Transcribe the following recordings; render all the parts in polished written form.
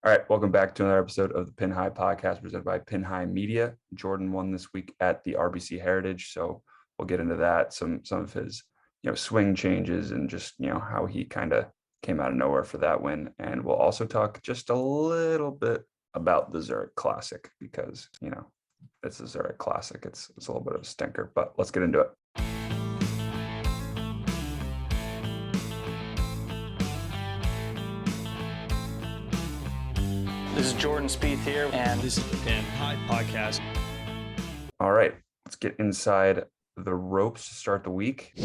All right, welcome back to another episode of the Pin High Podcast presented by Pin High Media. Jordan won this week at the RBC Heritage, so we'll get into that. Some of his swing changes and just how he kind of came out of nowhere for that win, and we'll also talk just a little bit about the Zurich Classic because it's the Zurich Classic. It's a little bit of a stinker, but let's get into it. This is Jordan Spieth here, and this is the Pin High Podcast. All right, let's get inside the ropes to start the week. A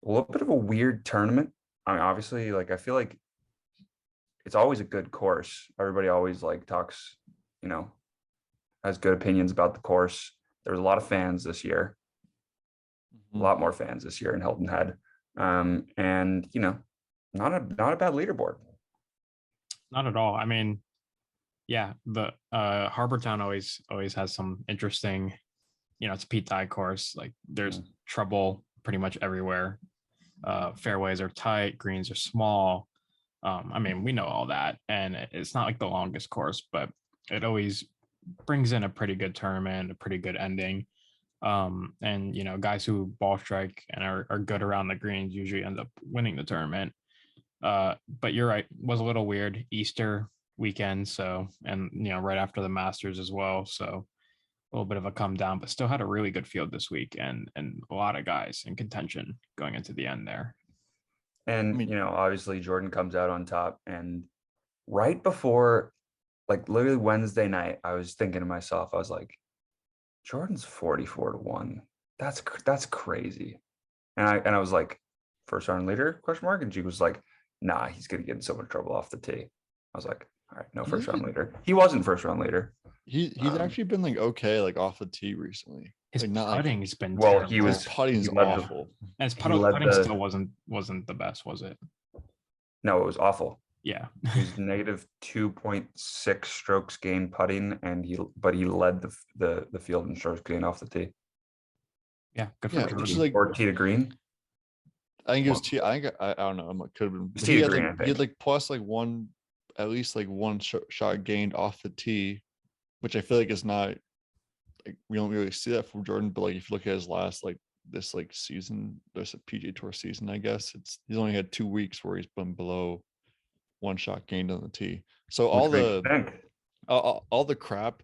little bit of a weird tournament. I mean, obviously, I feel like it's always a good course. Everybody always talks, has good opinions about the course. There was a lot of fans this year, a lot more fans this year in Hilton Head, and not a bad leaderboard. Not at all. I mean, yeah, the Harbor Town always has some interesting, it's a Pete Dye course. There's trouble pretty much everywhere. Fairways are tight, greens are small. I mean, we know all that, and it's not like the longest course, but it always brings in a pretty good tournament, a pretty good ending. And guys who ball strike and are good around the greens usually end up winning the tournament. But you're right, was a little weird Easter weekend, so and right after the Masters as well, so a little bit of a come down, but still had a really good field this week and a lot of guys in contention going into the end there. And obviously Jordan comes out on top, and right before literally Wednesday night, I was thinking to myself, I was like, Jordan's 44-1. That's crazy. And I was like, first round leader ? And she was like, nah, he's gonna get in so much trouble off the tee. I was like, all right, no first round leader. He wasn't first round leader. He's actually been okay off the tee recently. His putting's been well. terrible. His putting's awful. And his putting still wasn't the best, was it? No, it was awful. Yeah, he's negative 2.6 strokes gained putting, and he led the field in strokes gained off the tee. Yeah, good for Jordan. Or tee to green. I think it was tee. I don't know. It could have been. Tee to green. He had plus one, at least one shot gained off the tee, which I feel like is not. We don't really see that from Jordan, but if you look at his last this season, there's a PGA Tour season, I guess he's only had 2 weeks where he's been below one shot gained on the tee. So all the crap,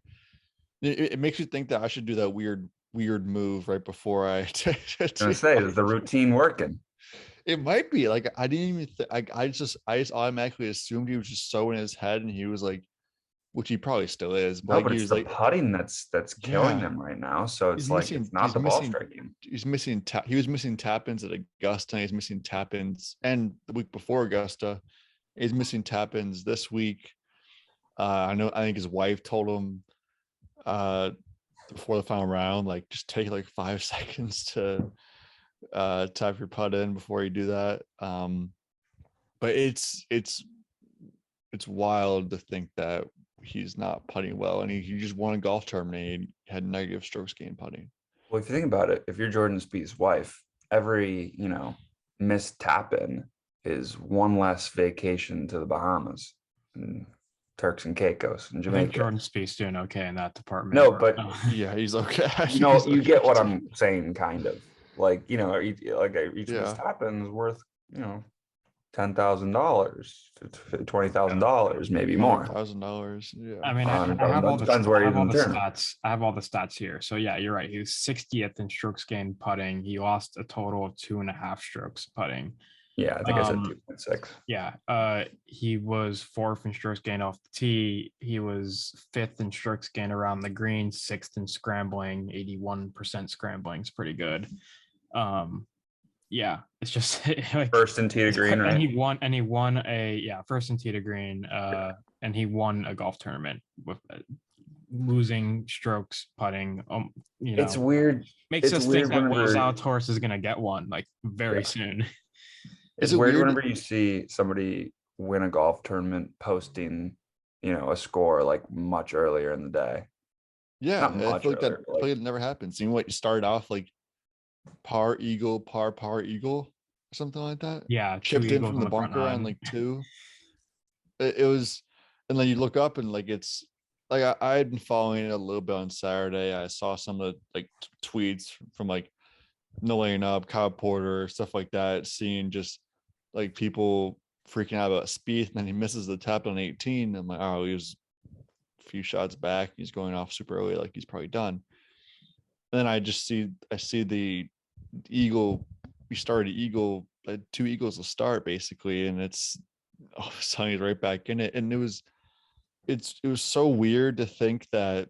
it makes you think that I should do that weird move right before I say, is the routine working? It might be. I didn't even I just automatically assumed he was just so in his head, and he was which he probably still is. But, but it's the putting that's killing him right now. So it's it's not the ball striking. He was missing tap-ins at Augusta. He's missing tap-ins, and the week before Augusta, he's missing tap-ins this week. I think his wife told him before the final round, just take 5 seconds to tap your putt in before you do that. But it's wild to think that he's not putting well, and he just won a golf tournament. He had negative strokes gained putting. Well, if you think about it, if you're Jordan Spieth's wife, every missed tap in is one less vacation to the Bahamas and Turks and Caicos and Jamaica. I think Jordan Spieth's doing okay in that department. No, but yeah, he's okay. You get what I'm saying, kind of. Each missed tap in is worth $10,000 to $20,000, maybe more. $1,000, yeah. I mean, I have all the stats. I have all the stats here. So yeah, you're right. He was 60th in strokes gained putting. He lost a total of 2.5 strokes putting. Yeah, I think I said 2.6. Yeah, he was 4th in strokes gained off the tee. He was 5th in strokes gained around the green, 6th in scrambling. 81% scrambling is pretty good. Yeah, it's just first in tee to green, right? And he won first in tee to green, and he won a golf tournament with losing strokes putting. It's weird. Makes us think that Will Zalatoris is gonna get one very soon. It's weird whenever you see somebody win a golf tournament posting, a score much earlier in the day. Yeah, I feel that it never happens. You started off par eagle, par eagle, or something like that. Yeah, two Chipped in eagles from on the the front bunker on nine. like 2. It was, and then you look up and like it's like I had been following it a little bit on Saturday. I saw some of the like tweets from like No Laying Up, Kyle Porter, stuff like that, seeing just like people freaking out about Spieth, and then he misses the tap on 18. I'm like, oh, he was a few shots back. He's going off super early, like he's probably done. And then I see the eagle. We started eagle, 2 eagles to start basically, and it's oh, Sonny's right back in it, and it was so weird to think that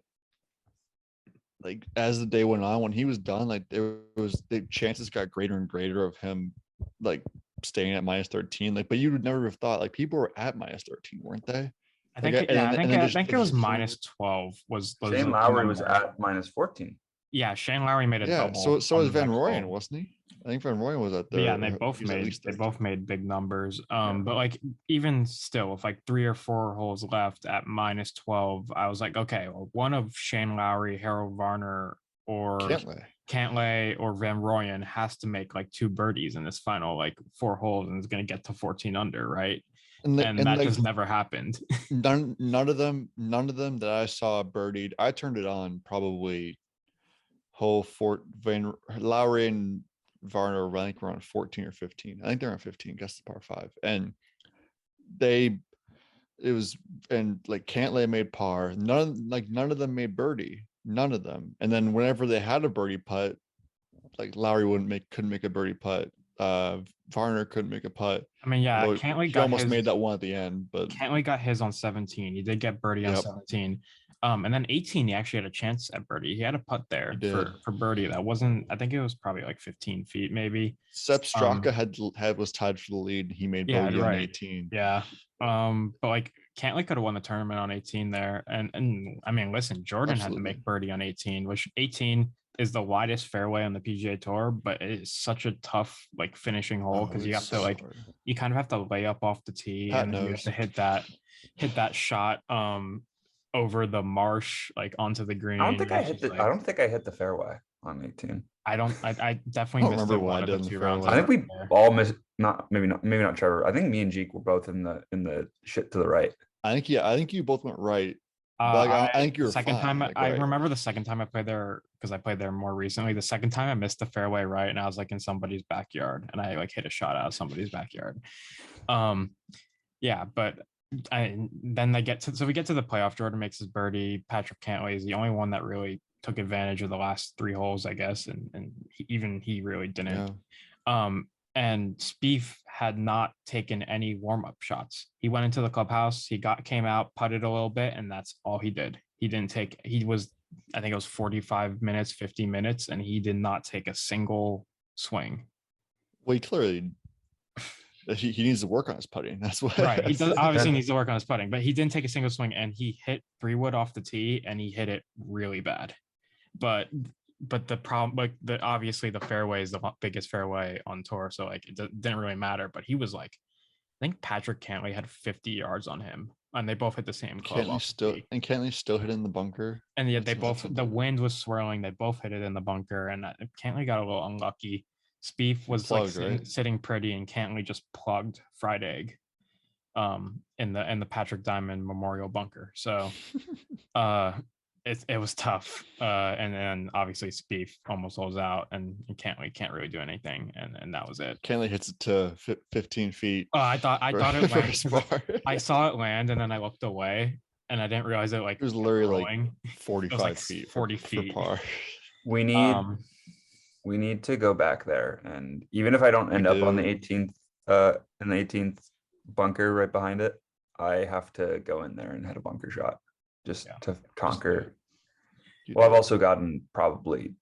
like as the day went on, when he was done, like there was the chances got greater and greater of him like staying at -13. Like, but you would never have thought like people were at -13, weren't they? I Like, think it, yeah, I think then I just think it was -12 was Shane the Lowry was number. at -14. Yeah, Shane Lowry made a yeah. double. So on was the Van next Rooyen, hole. wasn't he? I think Van Rooyen was at But yeah, there. and He was at least they 13. both made big numbers. Yeah. But like even still, with like 3 or 4 holes left at -12, I was like, okay, well, one of Shane Lowry, Harold Varner, or Cantlay or Van Rooyen has to make like 2 birdies in this final like 4 holes, and is going to get to 14 under, right? And that like, just never happened. none of them that I saw birdied. I turned it on probably hole 4. Van Lowry and Varner, I think, were on 14 or 15. I think they're on 15. Guess the par 5, and like Cantlay made par. None of them made birdie. None of them. And then whenever they had a birdie putt, like Lowry couldn't make a birdie putt. Varner couldn't make a putt. I mean, yeah, He almost made that one at the end, but Cantlay got his on 17. He did get birdie on 17. And then 18, he actually had a chance at birdie. He had a putt there for birdie. That wasn't, I think it was probably like 15 feet, maybe. Sepp Straka was tied for the lead. He made birdie on 18. Yeah. But like Cantlay could have won the tournament on 18 there. And I mean, listen, Jordan had to make birdie on 18, which 18 is the widest fairway on the PGA Tour, but it is such a tough like finishing hole because you have to like you kind of have to lay up off the tee and you have to hit that shot over the marsh like onto the green. I don't think I hit the fairway on 18. I definitely missed it one of the 2 rounds. I think we all missed maybe not Trevor. I think me and Jeek were both in the shit to the right. I think you both went right. I think you were second fine, time. like, I right. remember the second time I played there because I played there more recently. The second time I missed the fairway right, and I was like in somebody's backyard, and I like hit a shot out of somebody's backyard. Yeah, but then we get to the playoff. Jordan makes his birdie. Patrick Cantlay is the only one that really took advantage of the last 3 holes, I guess, and he really didn't. Yeah. And Spieth had not taken any warm-up shots. He went into the clubhouse, came out, putted a little bit, and that's all he did. I think it was 45 minutes, 50 minutes, and he did not take a single swing. Well, he clearly he needs to work on his putting. That's what right. He does obviously needs to work on his putting, but he didn't take a single swing, and he hit 3-wood off the tee, and he hit it really bad. But the problem, like obviously the fairway is the biggest fairway on tour, so like it didn't really matter. But he was like, I think Patrick Cantlay had 50 yards on him, and they both hit the same club. Cantlay still hit in the bunker. And yeah, the wind was swirling. They both hit it in the bunker, and Cantlay got a little unlucky. Spieth was sitting pretty, and Cantlay just plugged fried egg, in the Patrick Diamond Memorial bunker. So, it was tough. And then obviously Spieth almost holds out, and Cantlay can't really do anything, and that was it. Cantlay hits it to 15 feet. I thought it landed. I saw it land, and then I looked away, and I didn't realize it. Like it was literally like 45 feet, 40 feet. For par. We need to go back there, and even if I don't end up on the 18th, in the 18th bunker right behind it, I have to go in there and hit a bunker shot just to conquer. Well, I've also gotten probably,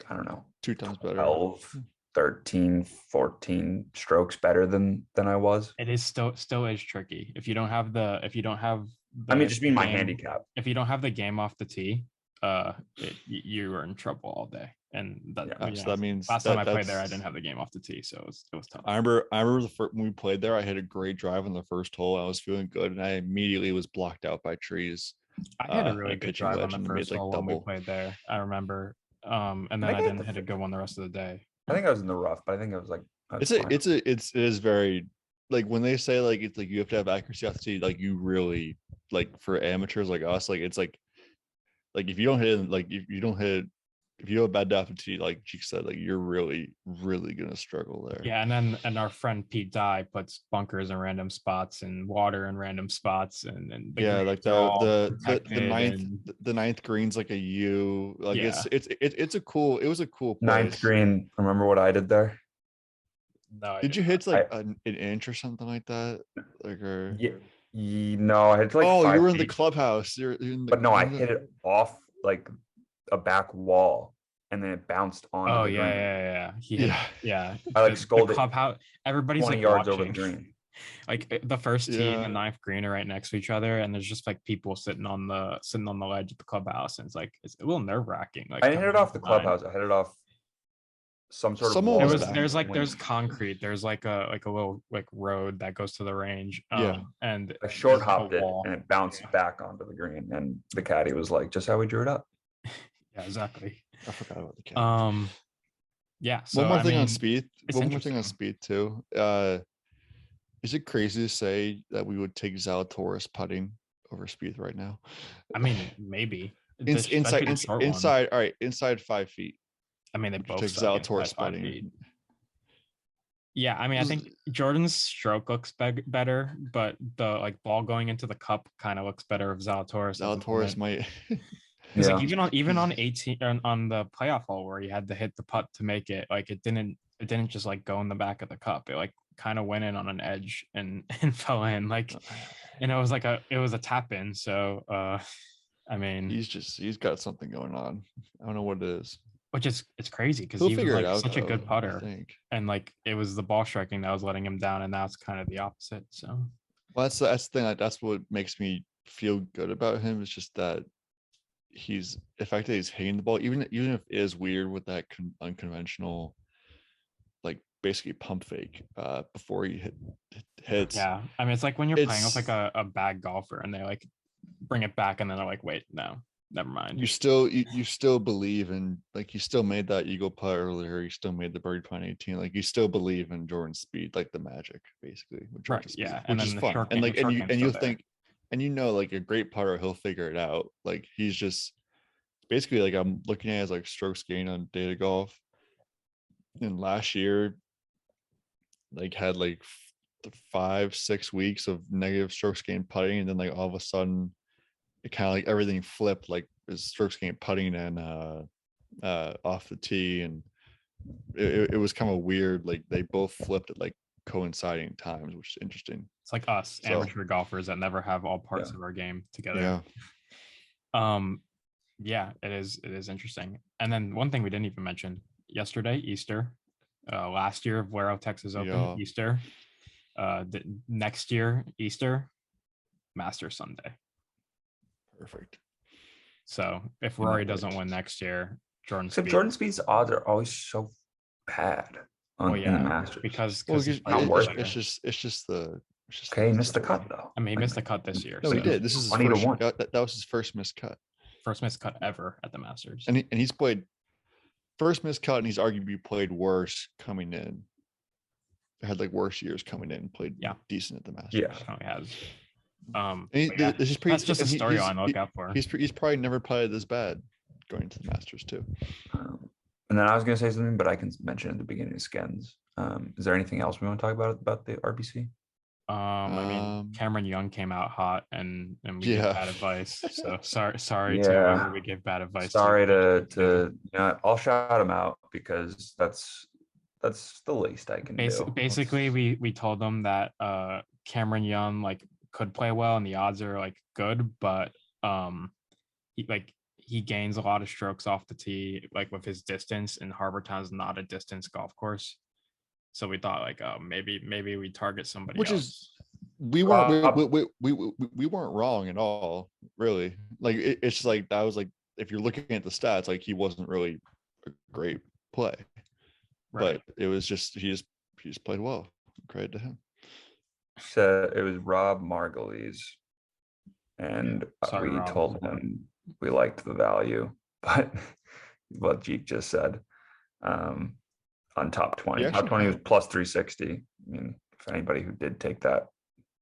I don't know, 2 times better, 12, 13, 14 strokes better than I was. It is still is tricky if you don't have the just mean my handicap. If you don't have the game off the tee, you were in trouble all day. And so that means last time I played there, I didn't have the game off the tee, so it was tough. I remember when we played there, I had a great drive on the first hole. I was feeling good, and I immediately was blocked out by trees. I had a really good drive on the first hole when we played there. I remember, and then I didn't hit a good one the rest of the day. I think I was in the rough, but I think I was like That's It is very, like when they say like it's like you have to have accuracy off the tee, like you really, like for amateurs like us, like it's like if you don't hit, like if you don't hit, if you have a bad day off the tee, like Cheek said, like you're really gonna struggle there. Yeah, and our friend Pete Dye puts bunkers in random spots and water in random spots, and the Yeah, like greens are all the protected ninth, and the ninth green's like a U. Like yeah. it's a cool, it was a cool ninth place. green. Remember what I did there? No, I Did you did hit not. like I an inch or something like that? Like or yeah, no, I hit like oh, you 5 were in the feet, clubhouse. You're in the but no, I remember hit it off like a back wall, and then it bounced onto Oh the yeah, green. yeah, yeah. He that? hit Yeah. yeah. I like The scolded it clubhouse. Everybody's 20 like yards over the watching. green. Like the first tee and the Yeah. ninth green are right next to each other, and there's just like people sitting on the ledge of the clubhouse, and it's a little nerve wracking. Like I didn't hit it coming off the into nine. clubhouse. I hit it off some sort of Someone wall There was that was was back in there's like between. there's concrete. There's like a little like road that goes to the range. Yeah. And I short there's like a hopped it wall. and it bounced Yeah. back onto the green. And the caddy was like, just how we drew it up. Yeah, exactly. I forgot about the cat. Yeah. One So more I thing on mean, speed. it's One more thing on interesting. speed too. Is it crazy to say that we would take Zalatoris putting over Speed right now? I mean, maybe Inside, especially the short one. inside. All right, inside 5 feet. I mean, they Would you both take suck inside Zalatoris 5 feet. putting? Yeah, I mean, I think Jordan's stroke looks better, but the like ball going into the cup kind of looks better of Zalatoris at the Zalatoris moment. might. Because like Yeah. even on 18 on the playoff hole where he had to hit the putt to make it, like it didn't just like go in the back of the cup. It like kind of went in on an edge and and fell in like, and it was like it was a tap in. So I mean, He's got something going on. I don't know what it is. which is it's crazy because He'll he was figure it like out such a though, good I putter, think. and like it was the ball striking that was letting him down, and now it's kind of the opposite. So Well, that's the thing. Like, that's what makes me feel good about him. It's just that the fact that he's hitting the ball, even if it is weird with that unconventional, like basically pump fake before he hits. yeah, I mean, it's like when you're playing with like It's a bad golfer and they like bring it back and then they're like, wait, no, never mind. you still believe in, like, you still made that eagle putt earlier. You still made the birdie putt in 18. Like you still believe in Jordan Speed, like the magic basically with Jordan Right, Speed, yeah, and which is then the fun. short And game, like the short game's you'll still there. think, and like a great putter, he'll figure it out. Like he's just basically, like, I'm looking at his like strokes gained on data golf. And last year, like had like 5-6 weeks of negative strokes gained putting, and then like all of a sudden it kind of like everything flipped, like his strokes gained putting and off the tee. And it was kind of weird, like they both flipped at like coinciding times, which is interesting. It's like us So amateur golfers that never have all parts Yeah. of our game together. yeah, Yeah, it is interesting. And then one thing we didn't even mention yesterday, Easter, last year, Valero Texas Open, Yeah. Easter, the next year, Easter, Masters Sunday. perfect. So if Rory doesn't win next year, Jordan Except Spieth. Jordan Speed's odds are always so bad Well, in the yeah, Masters. because Well, he's not playing worth this it. year. it's just the Okay, he missed the situation. cut though. I mean, he Like, missed the cut this year. No, so he did. This is his 20 to first. 1. That was his first missed cut. first missed cut ever at the Masters. And he's played first missed cut, and he's arguably played worse coming in. Had like worse years coming in, played decent at the Masters. Yeah. Definitely has. And This is pretty, that's just a storyline to look out for. He's probably never played this bad going to the Masters too. And then I was going to say something, but I can mention at the beginning of Skins. Is there anything else we want to talk about the RBC? I mean, Cameron Young came out hot, and we give bad advice. So sorry to whoever we give bad advice. Sorry to I'll shout him out because that's the least I can do. Basically, we told them that Cameron Young like could play well, and the odds are like good, but he gains a lot of strokes off the tee, like with his distance, and Harbortown's not a distance golf course. So we thought like, maybe we target somebody Which else. is we weren't we weren't wrong at all, really. Like it's just like that was like, if you're looking at the stats, like he wasn't really a great play, Right. but it was just he just played well. Credit to him. So it was Rob Margulies, and Sorry, we Rob. told him we liked the value, but what Jeep just said. on top 20. He Top actually 20 was plus 360. I mean, if anybody who did take that,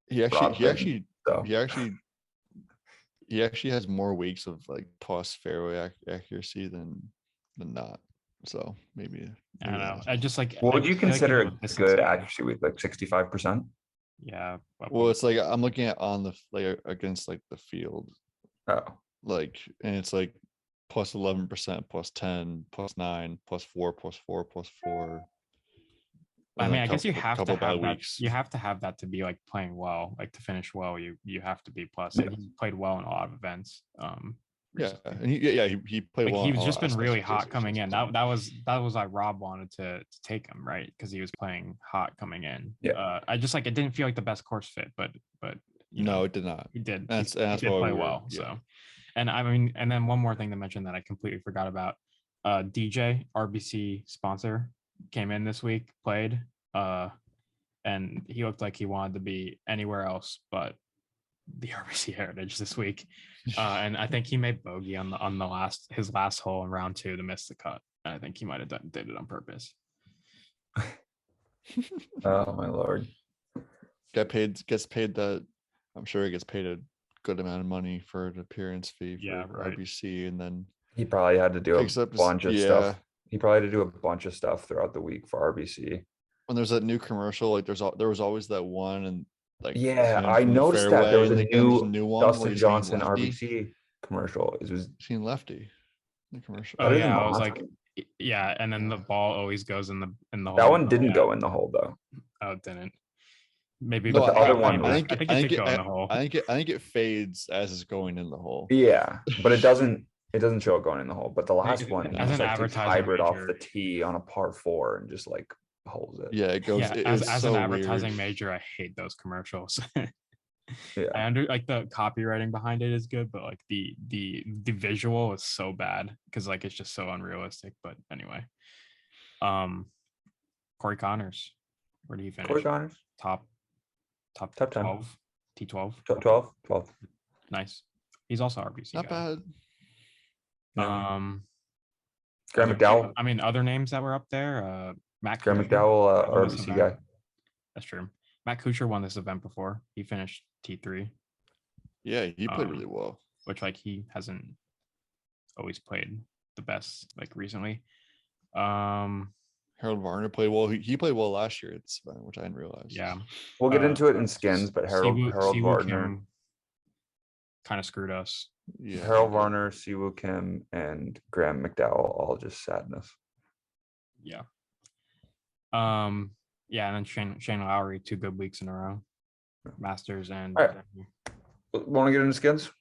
he Rob didn't, actually so he actually has more weeks of like toss fairway accuracy than not. So maybe I don't know. that's I just like. what I would you feel like consider go a distance good here. accuracy with, like 65%? Yeah. well, it's like I'm looking at on the like against like the field, Oh, like, and it's like plus 11%, plus 10, plus 9, plus 4, plus 4, plus 4. I and mean, a I guess you couple have to couple bad have that. weeks. You have to have that to be like playing well, like to finish well. You have to be plus. Yeah. Like he played well in a lot of events. Yeah, Recently. and he played Like well. he's in all just been really aspects of hot this coming in. season. That was why Rob wanted to take him, right? Because he was playing hot coming in. Yeah. I just like it didn't feel like the best course fit, but you know No, it did not. he did. That's He did why play we were, well. yeah. So, and I mean, and then one more thing to mention that I completely forgot about. DJ RBC sponsor came in this week, played, and he looked like he wanted to be anywhere else but the RBC Heritage this week. And I think he made bogey on the his last hole in round 2 to miss the cut. And I think he might have did it on purpose. Oh my lord. Gets paid that. I'm sure he gets paid a good amount of money for an appearance fee for Yeah, right. RBC, and then He probably had to do a picks up his, bunch of stuff. He probably had to do a bunch of stuff throughout the week for RBC. When there's that new commercial, like there was always that one, and like Yeah, him I from the noticed that there fairway, was and a then there's a new new one where Dustin he's singing Johnson Lefty. RBC commercial. It was Seen Lefty in the commercial. Oh That is yeah, I was monster. like, yeah, and then the ball always goes in the hole. that one didn't Yeah. go in the hole though. Oh, it didn't. Maybe, But the other one I was- think it did go in the hole. I think it fades as it's going in the hole. Yeah, but it doesn't show it going in the hole. But the last one, he As just an like takes a advertising hybrid off major. the tee on a par 4 and just like holds it. Yeah, it goes. Yeah, It as is an so advertising weird. major, I hate those commercials. Yeah. I under like the copywriting behind it is good, but like the visual is so bad because like it's just so unrealistic. But anyway, Corey Connors, where did he finish? Corey Connors, Top 10. 12, T12, top 12. nice. He's also RBC. Not guy. bad. Graham other- McDowell. I mean, other names that were up there. Matt Graham Kuchar McDowell, won this RBC event. guy. That's true. Matt Kuchar won this event before. He finished T3. Yeah, he played really Um, well. Which like he hasn't always played the best like recently. Harold Varner played well. He played well last year at this event, which I didn't realize. Yeah. We'll get into it in skins, but Harold Varner, kind of screwed us. Yeah. Harold Varner, Siwoo Kim, and Graham McDowell, all just sadness. Yeah. Yeah, and then Shane Lowry, 2 good weeks in a row. Masters and All right. Want to get into skins?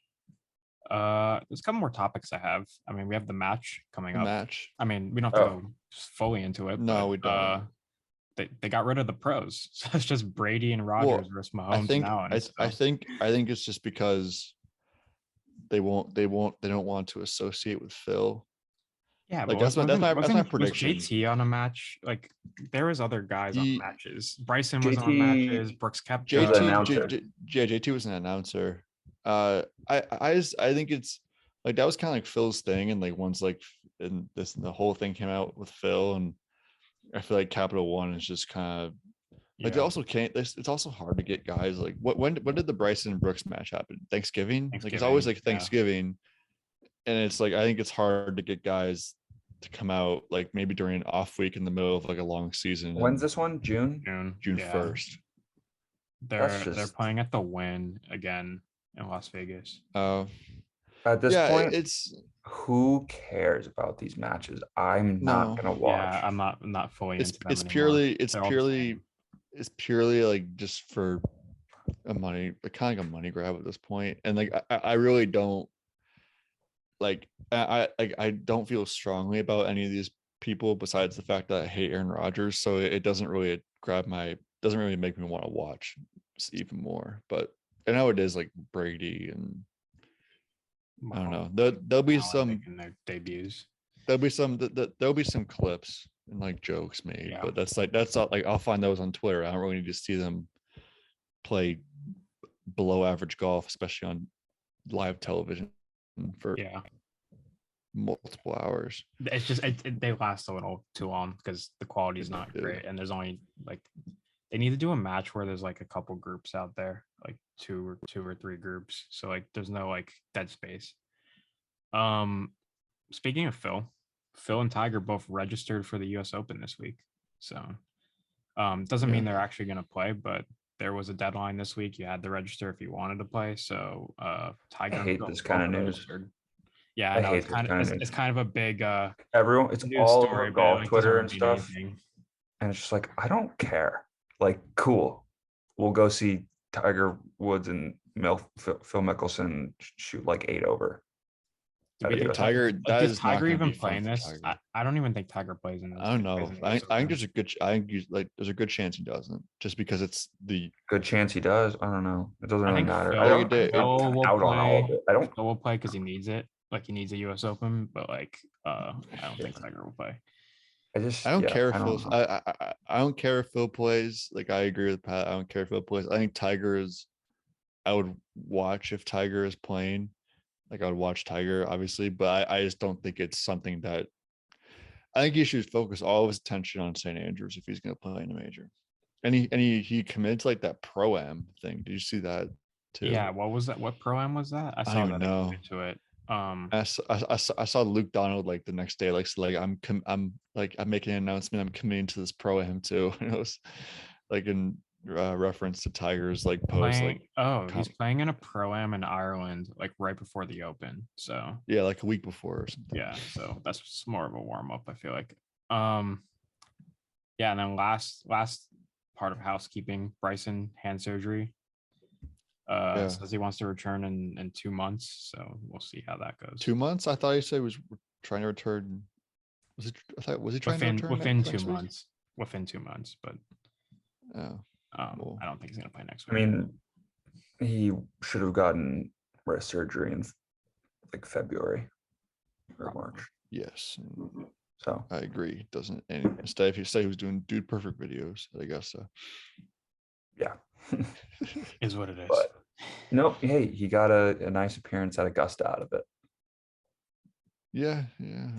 there's a couple more topics I have. I mean, we have the match coming up. Match. I mean, we don't have to go fully into it. No, but, we don't. They got rid of the pros. So it's just Brady and Rogers versus Mahomes and Allen. I think it's just because they don't want to associate with Phil. Yeah, Like, but that's my was prediction. JT on a match? Like there was other guys on He- matches. Bryson was on JT matches. Brooks Koepka. was an announcer. JT was an announcer. I think it's like that was kind of like Phil's thing, and like once like and the whole thing came out with Phil, and I feel like Capital One is just kind of like they also can't. It's also hard to get guys like when did the Bryson and Brooks match happen? Thanksgiving. Like it's always like Thanksgiving, and it's like I think it's hard to get guys to come out like maybe during an off week in the middle of like a long season. When's this one? June? June Yeah. 1st. They're playing at the Wynn again in Las Vegas. At this point, it's who cares about these matches? I'm not gonna watch. Yeah, I'm not fully into them it's anymore. purely They're all the it's purely like just for a money, kind of like a money grab at this point. And like I really don't like I don't feel strongly about any of these people besides the fact that I hate Aaron Rodgers. So it doesn't really doesn't really make me want to watch even more. But I know it is like Brady and I don't know. There'll be Allen some making their debuts. there'll be some clips and like jokes made, Yeah. but that's not like I'll find those on Twitter. I don't really need to see them play below average golf, especially on live television for Yeah. multiple hours. It's just they last a little too long because the quality is not Yeah. great, and there's only like they need to do a match where there's like a couple groups out there, like two or three groups, so like there's no like dead space. Speaking of Phil and Tiger both registered for the US Open this week, so doesn't mean they're actually going to play, but there was a deadline this week. You had to register if you wanted to play. So Tiger I hate and Phil this kind of both news. registered. Yeah, I I know hate it's this kind of kind of it's news. kind of a big Everyone, it's news all story, over but it, golf like, Twitter doesn't and mean stuff. anything. And it's just like, I don't care. Like, cool. We'll go see Tiger Woods and Phil Mickelson shoot like 8 over. Do at we a think US Tiger, Open. like, that is is not Tiger going to even be fun playing for this? Tiger. I don't even think Tiger plays in this. I don't know. plays in the I US think Open. there's a good. I think there's a good chance he doesn't, just because it's the. Good chance he does. I don't know. It doesn't I really think matter. Phil, I don't. Phil I'm will out on all of play. it. I don't. Phil will play because he needs it. Like he needs a US Open, but like I don't think Tiger will play. I just. I don't Yeah, care if I Phil. don't know. I don't care if Phil plays. Like I agree with Pat. I don't care if Phil plays. I think Tiger is. I would watch if Tiger is playing. Like I would watch Tiger, obviously, but I just don't think it's something that. I think he should focus all of his attention on St. Andrews if he's going to play in a major. And he committed to like that pro-am thing. Did you see that too? Yeah, what was that? What pro-am was that? I I saw don't that even know. into it. I saw Luke Donald like the next day, like so, like I'm making an announcement. I'm committing to this pro-am too. And it was like in reference to Tiger's like post, playing. like He's playing in a pro-am in Ireland, like right before the Open. So yeah, like a week before or something. yeah, so that's just more of a warm-up, I feel like. Yeah, and then last part of housekeeping, Bryson hand surgery. Says he wants to return in 2 months, so we'll see how that goes. 2 months? I thought he said he was trying to return. Was he trying to return within next 2 week? months? Within 2 months, but Cool. I don't think he's gonna play next I week. mean, he should have gotten wrist surgery in like February or March. Yes, So I agree. Doesn't and instead if he said he was doing dude perfect videos, I guess so. yeah. Is what it is. But no, hey, he got a nice appearance at Augusta out of it. Yeah.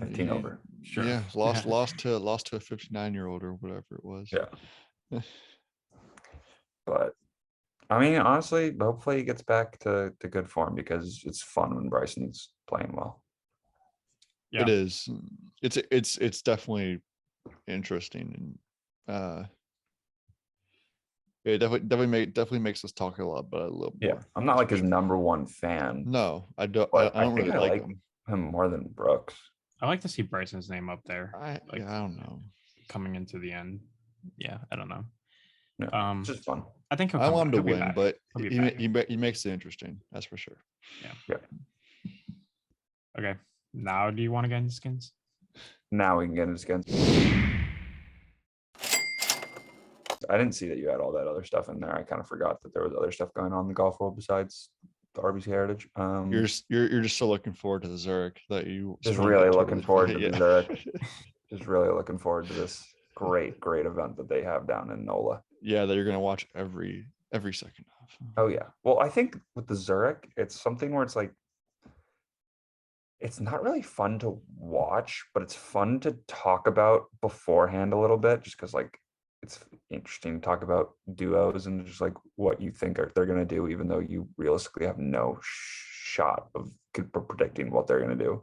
15 over. Sure. Yeah, lost to a 59-year-old or whatever it was. Yeah. But I mean, honestly, hopefully he gets back to good form because it's fun when Bryson's playing well. Yeah. It is. It's definitely interesting and it definitely makes us talk a lot, but a little more. Yeah, I'm not like his number one fan. No, I don't. But I don't really like him. more than Brooks. I like to see Bryson's name up there. I don't know. Coming into the end. Yeah, I don't know. No, it's just fun. I think I want him to win, back. but he makes it interesting. That's for sure. Yeah. Okay. Now, do you want to get into skins? Now we can get into skins. I didn't see that you had all that other stuff in there. I kind of forgot that there was other stuff going on in the golf world besides the RBC Heritage. You're just so looking forward to the Zurich that you just really looking forward to the Zurich. Just really looking forward to this great event that they have down in NOLA. Yeah, that you're gonna watch every second of. Oh yeah. Well, I think with the Zurich, it's something where it's like it's not really fun to watch, but it's fun to talk about beforehand a little bit, just because like it's interesting to talk about duos and just like what you think they're going to do, even though you realistically have no shot of predicting what they're going to do.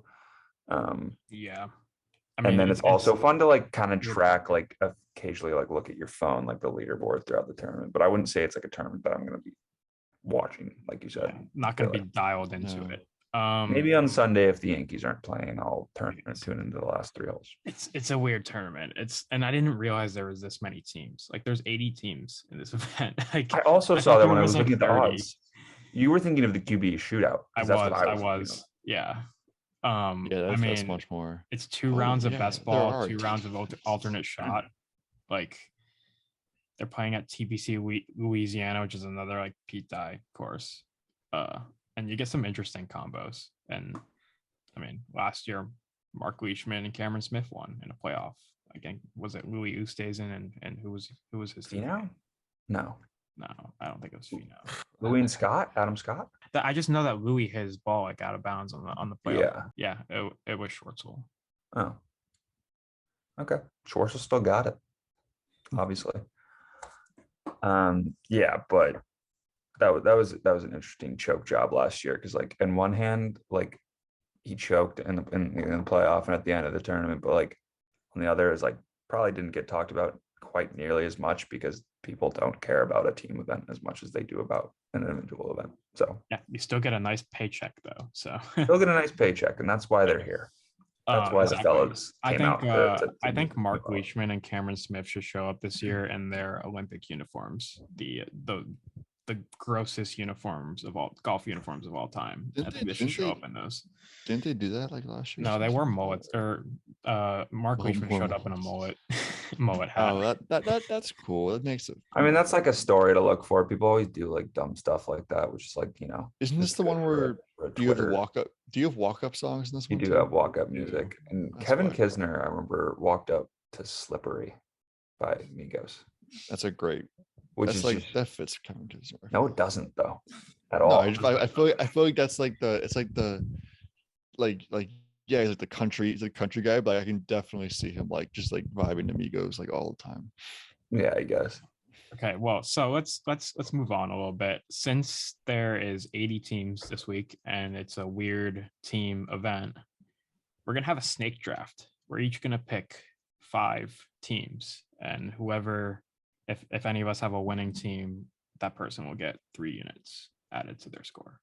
Yeah. I mean, and then it's also fun to like kind of track, like occasionally like look at your phone, like the leaderboard throughout the tournament. But I wouldn't say it's like a tournament that I'm going to be watching, like you said. Not going to be dialed into it. Maybe on Sunday if the Yankees aren't playing, I'll tune into the last 3 holes. It's a weird tournament. And I didn't realize there was this many teams. Like there's 80 teams in this event. Like, I also saw that when I was looking at the 30. odds. You were thinking of the QB shootout. I was. Yeah. Yeah, that's much more. It's 2 rounds of best ball, 2 rounds of alternate shot. Like they're playing at TPC Louisiana, which is another like Pete Dye course. And you get some interesting combos. And I mean, last year, Mark Leishman and Cameron Smith won in a playoff. Again, was it Louis Oosthuizen and who was his team? No, No, I don't think it was Finau. Louis and Scott, Adam Scott. I just know that Louis hit his ball like out of bounds on the playoff. Yeah. Yeah, it was Schwartzel. Oh. Okay. Schwartzel still got it, obviously. Yeah, but that was an interesting choke job last year because like in one hand, like he choked in the playoff and at the end of the tournament, but like on the other is like probably didn't get talked about quite nearly as much because people don't care about a team event as much as they do about an individual event. So Yeah, you still get a nice paycheck though. So they'll get a nice paycheck, and that's why they're here. That's why the fellas came out. I think Mark Leishman and Cameron Smith should show up this year in their Olympic uniforms, the grossest uniforms of all golf uniforms of all time. I think they should show up in those. Didn't they do that like last year? No, they wore mullets. Or Mark Leishman showed up in a mullet hat. Oh, that's cool. That makes it. I mean, that's like a story to look for. People always do like dumb stuff like that, which is like, Isn't this the one where do you have the walk up? Do you have walk up songs in this you one? do have walk up music, and That's Kevin why. Kisner, I remember, walked up to "Slippery" by Migos, That's a great. which That's is like just, that fits Kevin Kisner. no, it doesn't though, at No, all. I feel like that's like it's like the like yeah, he's like the country, he's a country guy, but I can definitely see him like just like vibing to Migos like all the time. Yeah, I guess. Okay, well, so let's move on a little bit. Since there is 80 teams this week and it's a weird team event, we're gonna have a snake draft. We're each gonna pick 5 teams, and whoever, if any of us have a winning team, that person will get 3 units added to their score.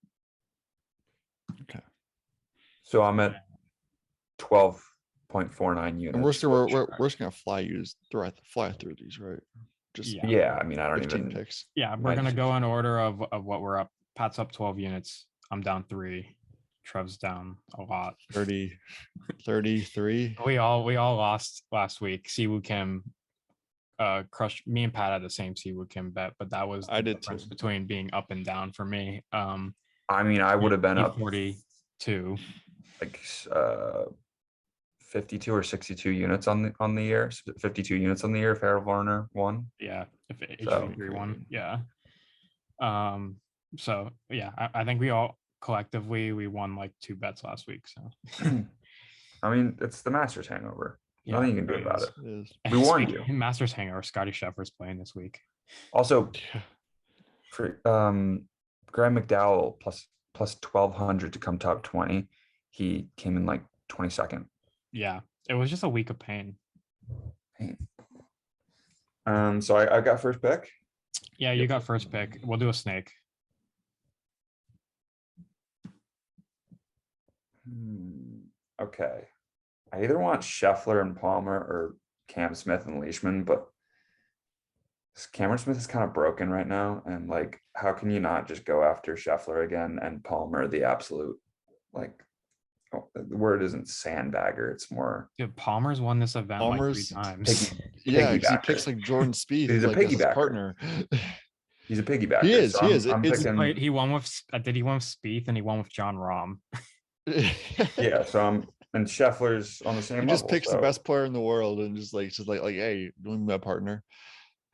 So I'm at 12.49 units. And we're just gonna fly through these, right? Just Yeah, I mean, I don't 15 even. picks. Yeah, we're gonna go in order of what we're up. Pat's up 12 units. I'm down 3. Trev's down a lot. 33. We all lost last week. Siwoo Kim crushed me and Pat had the same Siwoo Kim bet, but that was I the did difference too. between being up and down for me. I mean, I would have been up 42. like 52 or 62 units on the year. 52 units on the year if Harold Varner won. Yeah, if So, HV3 won. Yeah. So yeah, I think we all collectively we won like 2 bets last week. So I mean, it's the Masters hangover. Nothing you can do really about is. it. We warned you. Masters hangover. Scotty Scheffler's playing this week. Also, for Graham McDowell plus 1200 to come top 20. He came in like 22nd. Yeah, it was just a week of pain. So I got first pick. Yeah, you got first pick. We'll do a snake. Okay. I either want Scheffler and Palmer or Cam Smith and Leishman, but Cameron Smith is kind of broken right now. And like, how can you not just go after Scheffler again and Palmer, the absolute, like, the word isn't sandbagger. It's more. Dude, Palmer's won this event like 3 times. Yeah, he picks like Jordan Spieth. He's a like, as his piggybacker. Partner. He's a piggybacker. He is. So He is. I'm picking. He won with Spieth and he won with John Rahm. Yeah, so and Scheffler's on the same. He level, just picks so. the best player in the world and just like hey, you want my partner?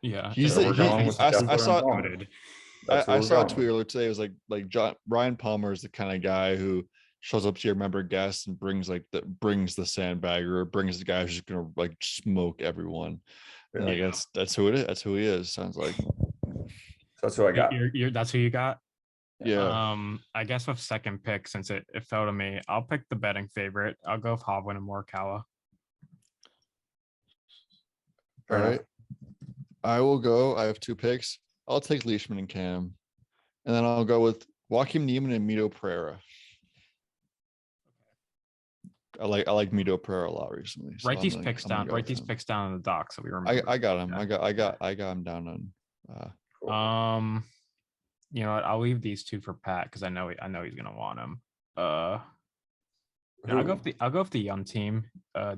Yeah, He's So like, we're going with I Scheffler saw and Palmer. I saw a going tweet with. earlier today. It was like Ryan Palmer is the kind of guy who shows up to your member guests and brings the sandbagger, or brings the guy who's just gonna like smoke everyone. And like that's who it is. That's who he is. Sounds like. So that's who I got. That's who you got. Yeah. I guess with second pick, since it fell to me, I'll pick the betting favorite. I'll go with Hovland and Morikawa. All right. I will go. I have 2 picks. I'll take Leishman and Cam, and then I'll go with Joaquin Niemann and Mito Pereira. I like Mito Pereira a lot recently. So Write these picks down. Write these picks down in the doc so we remember. I got him. I got him down on. You know what? I'll leave these 2 for Pat because I know he's gonna want them. I'll go with the young team.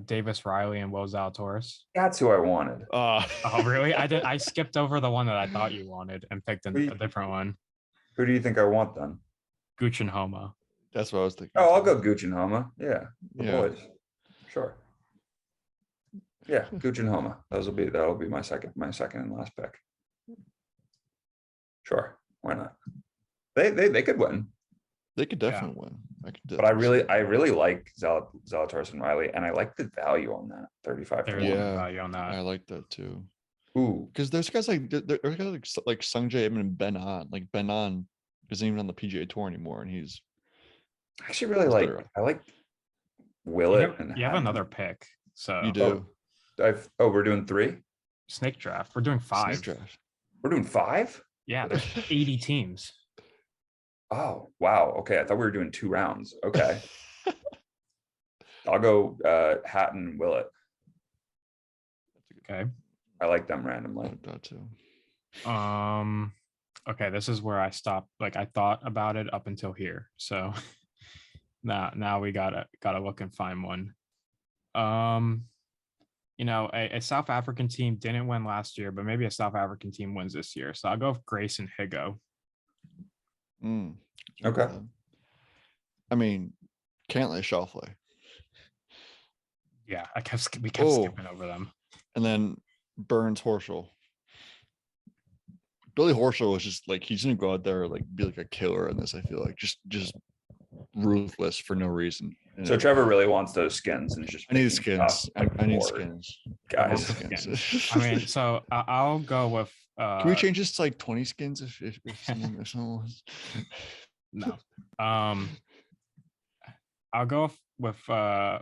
Davis Riley and Will Zalatoris. That's who I wanted. Oh really? I skipped over the one that I thought you wanted and picked a different one. Who do you think I want then? Gooch and Homa. That's what I was thinking. Oh, I'll go Gooch and Homa. Yeah, the boys. Sure. Yeah, Gooch and Homa. That'll be my second and last pick. Sure, why not? They could win. They could definitely win. But I really like Zalatoris and Riley, and I like the value on that 35 to There's 1. some value on that. I like that too. Ooh, Because there's guys like there's guys like Sung Jae Im and Ben An. Like Ben An isn't even on the PGA Tour anymore, and he's I actually really he's like. better. I like You Willett have, and you have Hatton. another pick. So You do. We're doing 3. snake draft. We're doing 5. Snake draft. We're doing 5. Yeah, there's 80 teams. Oh wow. Okay, I thought we were doing 2 rounds. Okay, I'll go Hatton and Willett. Okay. I like them I randomly. like that too. Okay, this is where I stopped. Like I thought about it up until here. So now we gotta look and find one. A South African team didn't win last year, but maybe a South African team wins this year. So I'll go with Grace and Higo. Okay. I mean, Cantley Schauffele. Yeah, we kept skipping over them. And then Burns Horschel. Billy Horschel was just like he's gonna go out there like be like a killer in this. I feel like just ruthless for no reason. So Trevor really wants those skins, and it's just I need picking skins. stuff I need board. skins. Guys. Skins. I mean, so I'll go with. Can we change this to like 20 skins if someone wants? No. I'll go with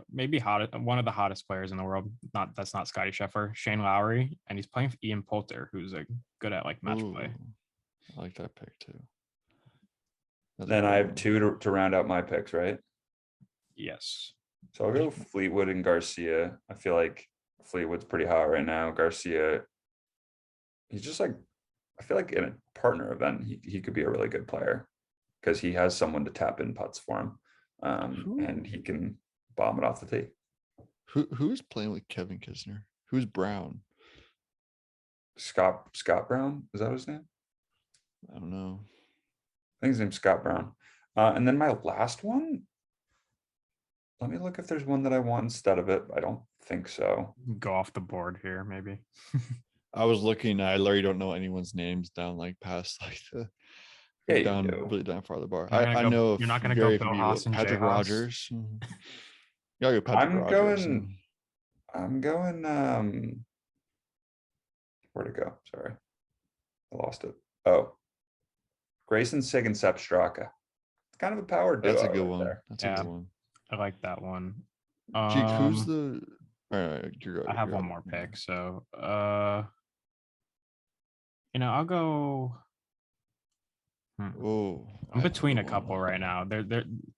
maybe one of the hottest players in the world. That's not Scotty Scheffler, Shane Lowry, and he's playing for Ian Poulter, who's good at like match play. I like that pick too. Then I have 2 to round out my picks, right? Yes. So I'll go Fleetwood and Garcia. I feel like Fleetwood's pretty hot right now. Garcia, he's just like, I feel like in a partner event, he could be a really good player because he has someone to tap in putts for him, and he can bomb it off the tee. Who's playing with Kevin Kisner? Who's Brown? Scott Brown, is that his name? I don't know. I think his name's Scott Brown. And then my last one, let me look if there's one that I want instead of it. I don't think so. Go off the board here, maybe. I was looking. I literally don't know anyone's names down like past like the Yeah, down you do. really down farther bar. You're not gonna I go- know you're not gonna very go few Bill people. Haas and Patrick Jay Haas? Rogers. Yeah, go Patrick I'm Rogers. going where'd it go? Sorry. I lost it. Oh. Grayson Sig and Sepp Straka. It's kind of a power duo. That's a good right one. there. That's a Yeah. good one. I like that one. Jake, who's the? All right, you're good. I have one more pick, so I'll go. Oh, I'm between a couple right now.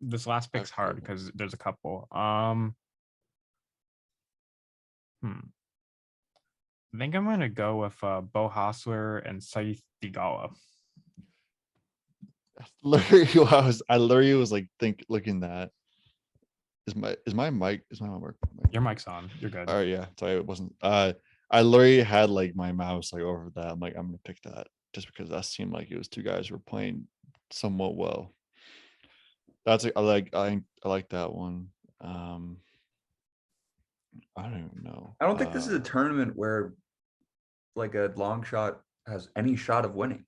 This last pick's I've hard got because there's a couple. I think I'm gonna go with Bo Hostler and Saith Theegala. I literally was like looking that. Is my mic Your mic's on. You're good. All right, yeah. Sorry, it wasn't. I literally had like my mouse like over that. I'm like, I'm gonna pick that just because that seemed like it was 2 guys who were playing somewhat well. I like that one. I don't even know. I don't think this is a tournament where like a long shot has any shot of winning.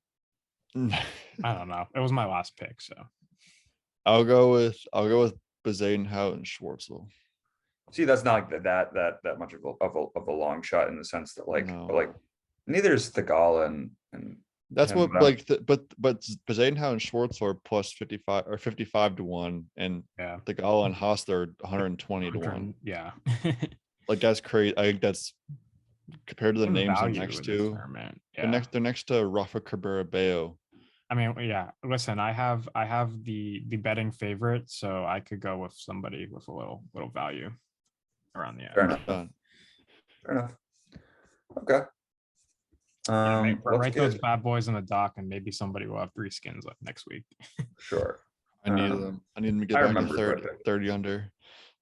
I don't know. It was my last pick, so I'll go with Bezadenhout and Schwartzel. See, that's not like that much of a long shot in the sense that No. like neither is Theegala and That's him, what but like but Bezadenhout and Schwartzel are plus 55 or 55 to 1, and yeah. Theegala and Hostler are 120 to 1. Yeah. Like that's crazy. I think that's compared to the Some names they're value next in this to. tournament. Yeah. They're next to Rafa Cabrera Bello. I mean, yeah. Listen, I have the betting favorite, so I could go with somebody with a little value around the Fair end. enough. Done. Fair enough. Okay. Yeah, let's write those get- bad boys in the dock, and maybe somebody will have 3 skins up next week. Sure. I need Um, them. I need them to get I back to remember 30, what I picked. 30 under.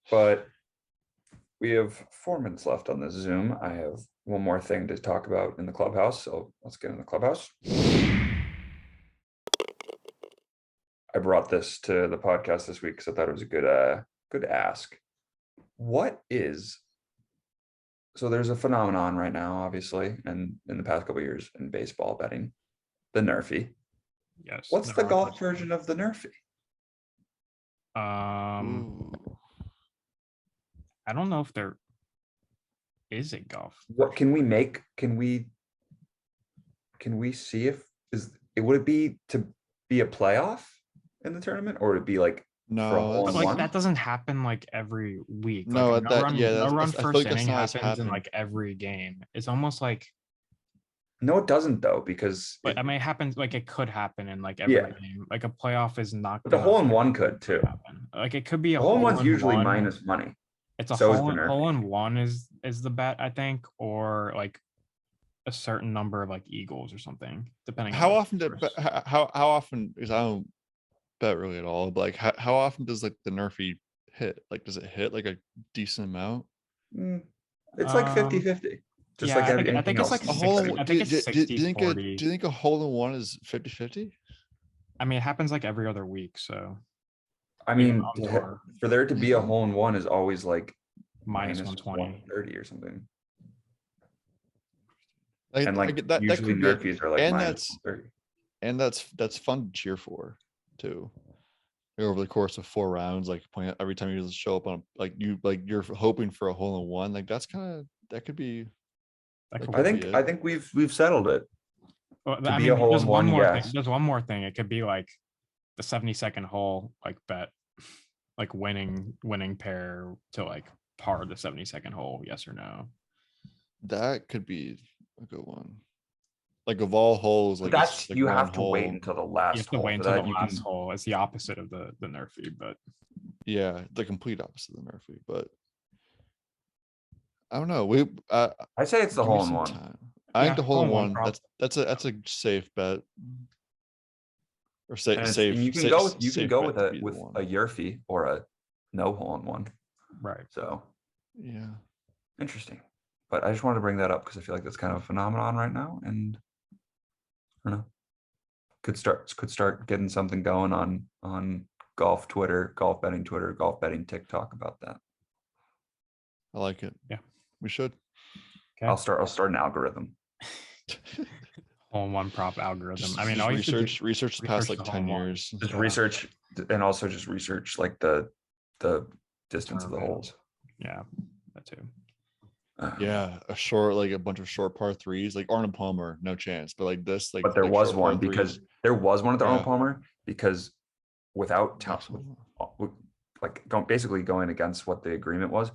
But we have 4 minutes left on this Zoom. I have one more thing to talk about in the clubhouse. So let's get in the clubhouse. I brought this to the podcast this week because I thought it was a good ask. So there's a phenomenon right now, obviously, and in the past couple of years in baseball betting, the Nerfy. Yes. What's the there are golf such version of the Nerfy? Um, Ooh. I don't know if there is a golf. What can we make? Can we see if would it be to be a playoff in the tournament, or would it be like for a No, hole But in that's like one? that doesn't happen like every week. Like no a that yeah. no run I feel first like that's inning not as happens in happened. like every game. It's almost like, No, it doesn't though, because but I mean, it happens like it could happen in like every Yeah. game. Like a playoff is not but the gonna hole in one could too. happen. Like it could be a The hole in hole one's in usually one. minus money. It's a So is the hole Nerf. in one is the bet, I think, or like a certain number of like eagles or something, depending on How the often course. how often, because I don't bet really at all, but like how often does like the Nerfy hit? Like does it hit like a decent amount? Mm, It's like 50-50, just Yeah, like I think anything it's else. like in A hole in 60. betting. one, I think it's do 60 you think 40. do you think a hole in one is 50-50? I mean, it happens like every other week, so I even mean, on tour, for there to be a hole in one is always like minus minus 120. 130 or something. Like, And I like get that usually could be it. Nerfies are like And minus 130. that's fun to cheer for too. Like, over the course of 4 rounds, like point every time you show up on like you're hoping for a hole in one, like that could be That that could I could work. be think it. we've settled it. Well, To I be a mean, hole there's in one one, more thing. yes. There's one more thing. It could be like the 72nd hole, like bet, like winning pair to like par the 72nd hole, yes or no. That could be a good one. Like of all holes, But like it's that's just like you one have to wait hole. until the You last have to hole wait for until the that. You last can hole. It's the opposite of the Nerfy, but Yeah, the complete opposite of the Nerfy, but I don't know. I say it's the Give me hole in some one. time. I think yeah, the hole hole in in one one, prop. that's a safe bet. Or And you can safe go bet to be the with one. a Yurfie or a no hole in one. Right. So Yeah. interesting. But I just wanted to bring that up because I feel like that's kind of a phenomenon right now, and I don't know. Could start getting something going on golf Twitter, golf betting TikTok about that. I like it. Yeah. We should. Okay. I'll start an algorithm. Hole in one prop algorithm. I mean, just all you should do, research the past research like the hole 10 in one. years. Just Yeah. research, and also just research like the distance of the Tournament. holes. Yeah, that too. Yeah, a bunch of short par threes, like Arnold Palmer, no chance. But like this, like But there like was short par one because threes. there was one at the Arnold Yeah. Palmer because without Max with, Homa. with, like basically going against what the agreement was,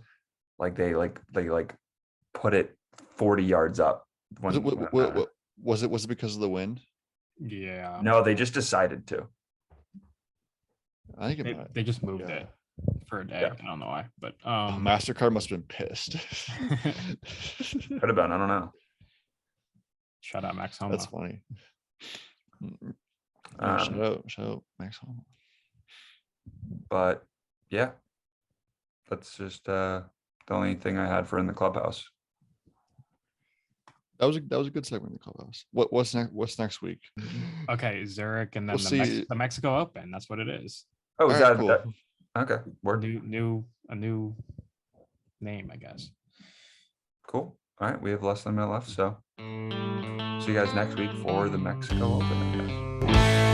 like they put it 40 yards up. Was it because of the wind? Yeah. No, they just decided to. I think it might. They just moved Yeah. it for a day. Yeah. I don't know why, but MasterCard must have been pissed. Could have been. I don't know. shout out Max Homa. That's funny. Yeah, shout out Max Homa. But yeah, that's just the only thing I had for in the clubhouse. That was a good segment in the clubhouse. What's next week? Okay, Zurich, and then We'll the see. Mexico Open. That's what it is. Oh, is Alright, that cool. okay? Word. A new name, I guess. Cool. All right, we have less than a minute left, so see you guys next week for the Mexico Open, I guess.